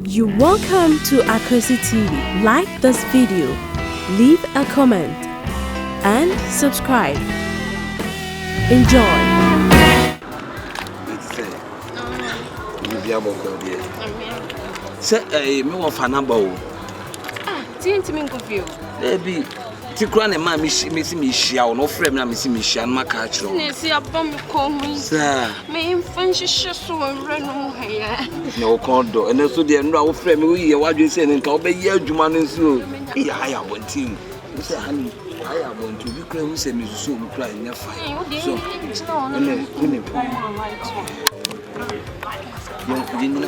You're welcome to Akosi TV. Like this video, leave a comment, and subscribe. Enjoy. Say, me want for number. Didn't mean confused. Baby, Tikran and mammy, me shall no frame, and Missy Michelle, my catch. See a bomb call me, sir. May infant so and run here. No condo, and also the no frame, we are what you say, and call be your Juman and so. I am one team. Mr. Honey, I am one to be clear, say me so crying your fire. So, no, didn't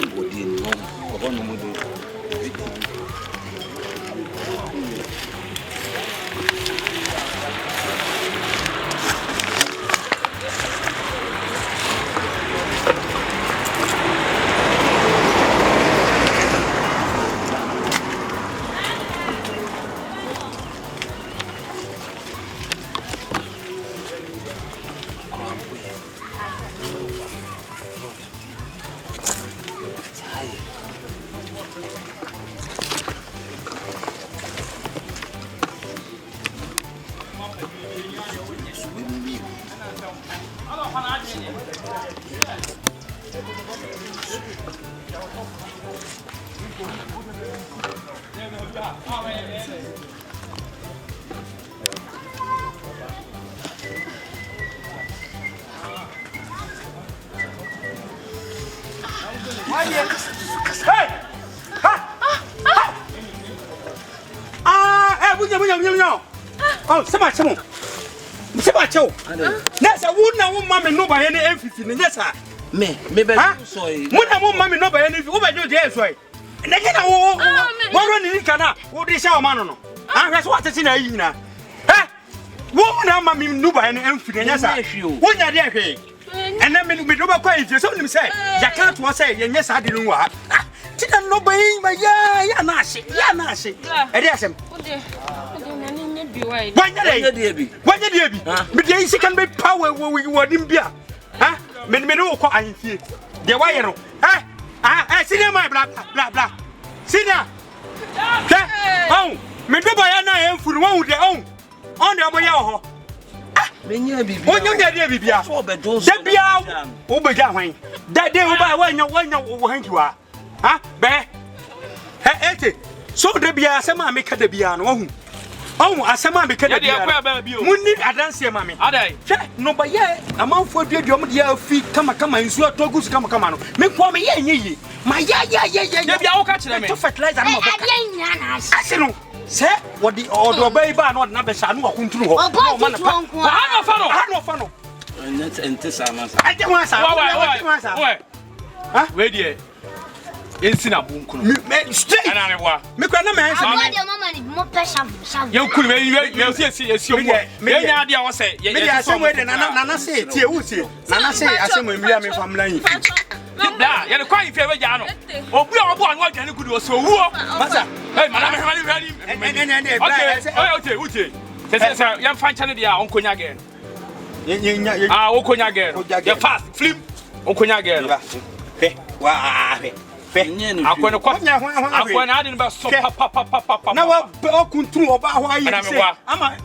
know. Oh, somebody. That's a woman, mammy, no by any everything. Yes, sir. Me, sorry. One mammy, no by any over your days, right? And again, one running cana, what is our man? And that's what is in a year. Eh? Woman, mammy, no by any everything. Yes, sir. What are they? And then we do not quite just only say, you can't was say, yes, I didn't want. Didn't know by my Yanasi. And yes, when you be? But there can be power when we were in beer. Ah, men no I see. The wire. Ah, see my blah. See there. Oh, me do by an for one with their own. On the way out. When you be, Beyou. Beyou, that day will buy when you are. Ah, bear. Hey, so the Beyou, some make the Beyou. Oh, asama because they are Beyou. Munni adanse mami. Adai. No ba ye amount for the dia feet come and so togus come no. Me kwa me ye. My ya. Beyou ka kire me. To fertilizer no ba. Ase no. Se what the order baby no na be sha no akuntunu ho. No man pa. No fa no. Net entesa masa. I dey wan sa. Why? Huh? Where there? Insina bunkuno. Me stay. Ana rewa. Me kwa na me answer. Mama ni mo pressure. You could you see me nya dia wo say. Me dia say we na say tie wo tie. Na say asem we me family yin. Da, ya kwa ife we ja no. Obi obo anu adwane gudu o so wuo. Masa. Hey, madam me. Okay. Say ya fan channel dia onkonya again. Ah, onkonya again. Ya fast film. Onkonya again. Hey, wa akwana kwa akwana adi nba so papa na wa okuntun oba ho ayi se ama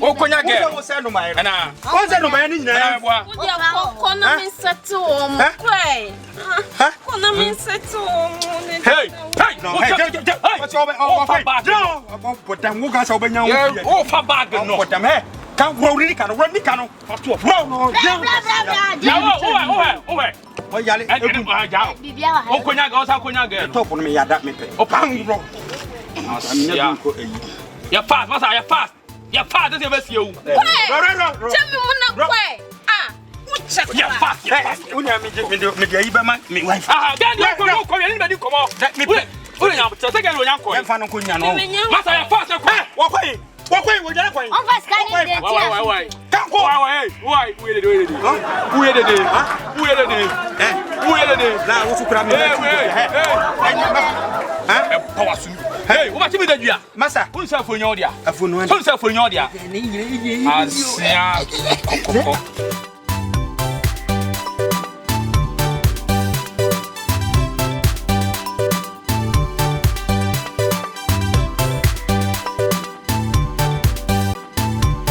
okonya ge ana onse no ba ni nyina kona min seto kwai kona min seto hey what's over fight no bodam wo ga sa obanya wo o fa bag no bodam he kan wo ri kan no fatu no ya o yale Beyou. okonya ga o sa konya ge top no me yada me pe o pan bro ya fast masa ya fast this ever see you tell me muna kwai ya fast unya me dey ibe ma me wife then you ko ya ni be di komo me unya take get unya ko fa no konya no masa ya fast ko kwai wo jara kwai On va scanner des tiens. Why kanko why we dey na wo fukura me power sun hey wo ba ti me da dua masa unsa afonyo dia asia kokoko